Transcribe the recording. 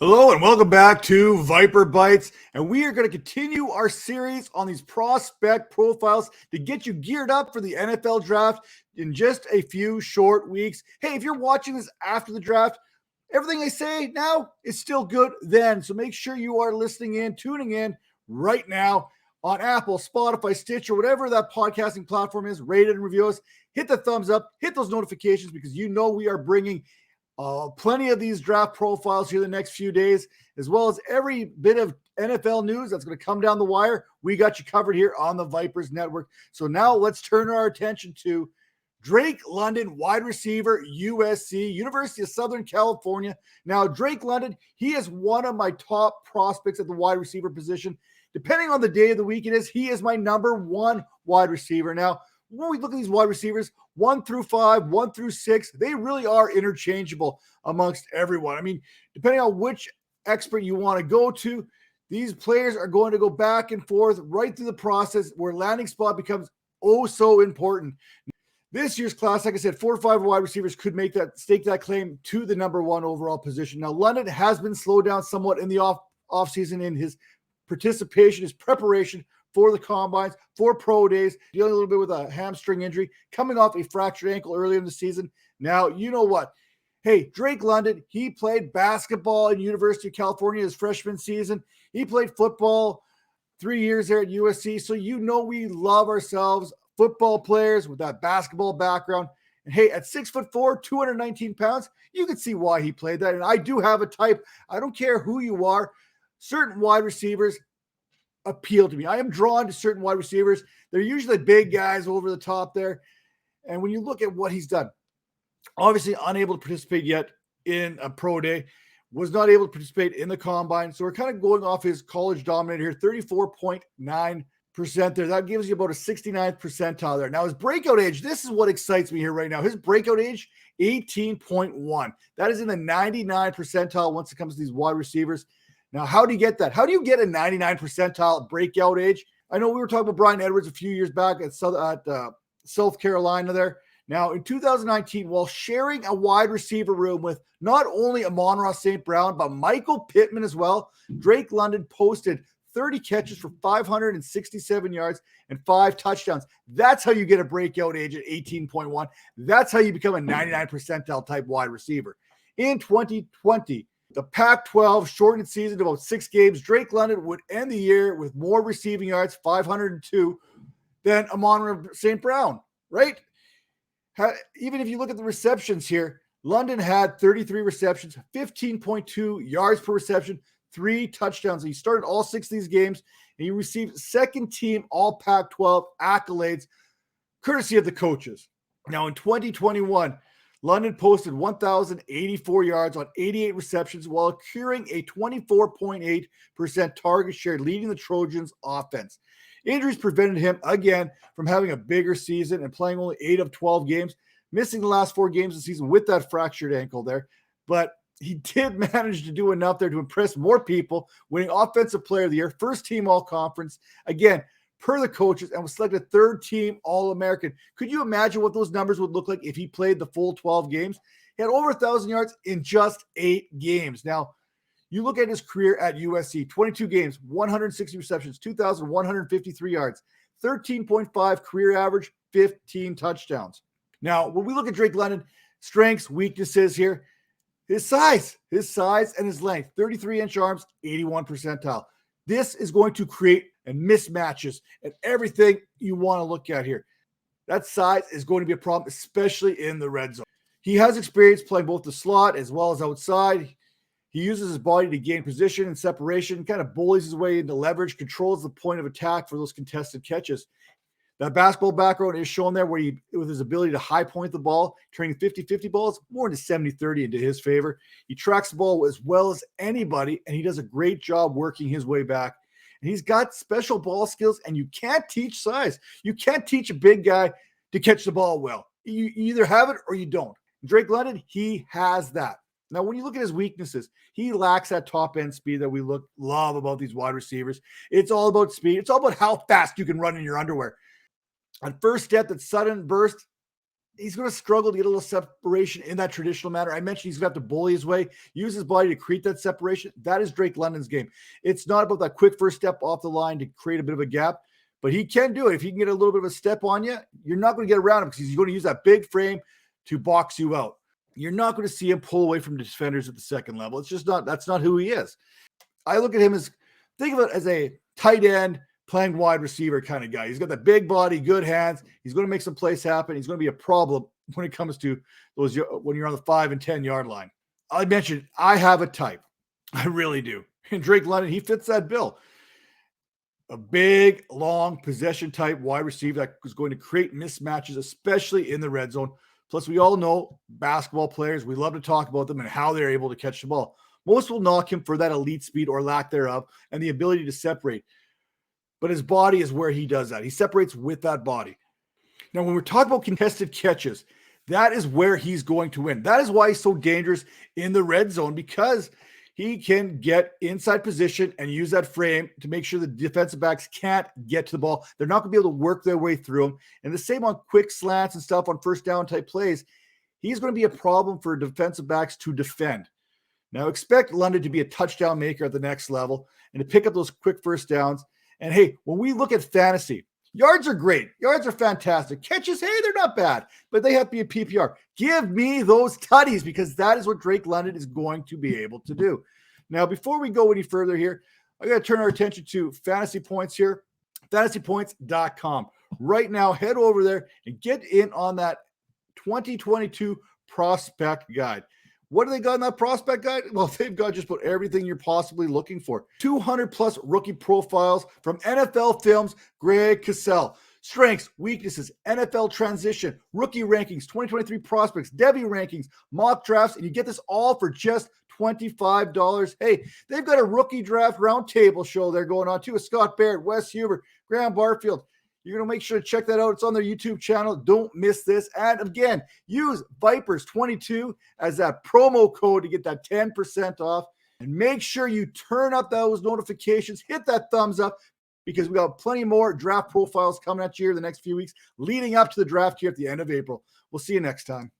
Hello and welcome back to Viper Bites, and we are going to continue our series on these prospect profiles to get you geared up for the NFL draft in just a few short weeks. Hey, if you're watching this after the draft, everything I say now is still good then, so make sure you are listening in, tuning in right now on Apple, Spotify, Stitcher, whatever that podcasting platform is. Rate it and review us. Hit the thumbs up, hit those notifications because you know we are bringing plenty of these draft profiles here the next few days, as well as every bit of NFL news that's going to come down the wire. We got you covered here on the Vipers Network. So now let's turn our attention to Drake London, wide receiver, USC, University of Southern California. Now, Drake London, he is one of my top prospects at the wide receiver position. Depending on the day of the week it is, he is my number one wide receiver. Now, when we look at these wide receivers, 1 through 5, 1 through 6, they really are interchangeable amongst everyone. I mean, depending on which expert you want to go to, these players are going to go back and forth right through the process where landing spot becomes oh so important. This year's class, like I said, 4 or 5 wide receivers could stake that claim to the number one overall position. Now, London has been slowed down somewhat in the offseason in his participation, his preparation for the combines, for pro days, dealing a little bit with a hamstring injury, coming off a fractured ankle earlier in the season. Now, you know what? Hey, Drake London, he played basketball at University of California his freshman season. He played football 3 years there at USC. So you know we love ourselves football players with that basketball background. And hey, at 6'4", 219 pounds, you can see why he played that. And I do have a type. I don't care who you are. Certain wide receivers appeal to me. I am drawn to certain wide receivers. They're usually big guys over the top there. And when you look at what he's done, obviously unable to participate yet in a pro day, was not able to participate in the combine. So we're kind of going off his college dominator here, 34.9% there. That gives you about a 69th percentile there. Now his breakout age, this is what excites me here right now. His breakout age, 18.1. That is in the 99 percentile once it comes to these wide receivers. Now, how do you get that? How do you get a 99 percentile breakout age? I know we were talking about Brian Edwards a few years back at South Carolina there. Now, in 2019, while sharing a wide receiver room with not only Amon-Ra St. Brown, but Michael Pittman as well, Drake London posted 30 catches for 567 yards and 5 touchdowns. That's how you get a breakout age at 18.1. That's how you become a 99 percentile type wide receiver. In 2020, the Pac-12 shortened season to about 6 games. Drake London would end the year with more receiving yards, 502, than Amon-Ra St. Brown, right? Even if you look at the receptions here, London had 33 receptions, 15.2 yards per reception, 3 touchdowns. He started all 6 of these games, and he received second-team All-Pac-12 accolades, courtesy of the coaches. Now, in 2021, London posted 1,084 yards on 88 receptions while accruing a 24.8% target share, leading the Trojans' offense. Injuries prevented him, again, from having a bigger season and playing only 8 of 12 games, missing the last 4 games of the season with that fractured ankle there. But he did manage to do enough there to impress more people, winning Offensive Player of the Year, first-team All-Conference. Again, per the coaches, and was selected 3rd-team All-American. Could you imagine what those numbers would look like if he played the full 12 games? He had over 1,000 yards in just 8 games. Now, you look at his career at USC, 22 games, 160 receptions, 2,153 yards, 13.5 career average, 15 touchdowns. Now, when we look at Drake London, strengths, weaknesses here, his size and his length, 33-inch arms, 81 percentile. This is going to create and mismatches and everything you want to look at here. That size is going to be a problem, especially in the red zone. He has experience playing both the slot as well as outside. He uses his body to gain position and separation, kind of bullies his way into leverage, controls the point of attack for those contested catches. That basketball background is shown there where with his ability to high point the ball, turning 50-50 balls more into 70-30 into his favor. He tracks the ball as well as anybody, and he does a great job working his way back. And he's got special ball skills, and you can't teach size. You can't teach a big guy to catch the ball well. You either have it or you don't. Drake London, he has that. Now, when you look at his weaknesses, he lacks that top-end speed that we love about these wide receivers. It's all about speed. It's all about how fast you can run in your underwear. On first step, that sudden burst, he's going to struggle to get a little separation in that traditional manner. I mentioned he's going to have to bully his way, use his body to create that separation. That is Drake London's game. It's not about that quick first step off the line to create a bit of a gap, but he can do it. If he can get a little bit of a step on you, you're not going to get around him because he's going to use that big frame to box you out. You're not going to see him pull away from defenders at the second level. It's just not, that's not who he is. I look at him as, think of it as a tight end playing wide receiver kind of guy. He's got that big body, good hands. He's going to make some plays happen. He's going to be a problem when it comes to those, when you're on the 5 and 10 yard line. I mentioned I have a type. I really do. And Drake London, he fits that bill. A big, long possession type wide receiver that is going to create mismatches, especially in the red zone. Plus, we all know basketball players, we love to talk about them and how they're able to catch the ball. Most will knock him for that elite speed or lack thereof and the ability to separate. But his body is where he does that. He separates with that body. Now, when we're talking about contested catches, that is where he's going to win. That is why he's so dangerous in the red zone, because he can get inside position and use that frame to make sure the defensive backs can't get to the ball. They're not going to be able to work their way through him. And the same on quick slants and stuff on first down type plays. He's going to be a problem for defensive backs to defend. Now, expect London to be a touchdown maker at the next level and to pick up those quick first downs. And hey, when we look at fantasy, yards are great. Yards are fantastic. Catches, hey, they're not bad, but they have to be a PPR. Give me those tutties, because that is what Drake London is going to be able to do. Now, before we go any further here, I got to turn our attention to fantasy points here, fantasypoints.com. Right now, head over there and get in on that 2022 prospect guide. What do they got in that prospect guide? Well, they've got just about everything you're possibly looking for. 200 plus rookie profiles from NFL Films, Greg Cassell. Strengths, weaknesses, NFL transition, rookie rankings, 2023 prospects, Devy rankings, mock drafts, and you get this all for just $25. Hey, they've got a rookie draft roundtable show they're going on too with Scott Barrett, Wes Huber, Graham Barfield. You're going to make sure to check that out. It's on their YouTube channel. Don't miss this. And again, use Vipers22 as that promo code to get that 10% off. And make sure you turn up those notifications. Hit that thumbs up, because we got plenty more draft profiles coming at you here the next few weeks leading up to the draft here at the end of April. We'll see you next time.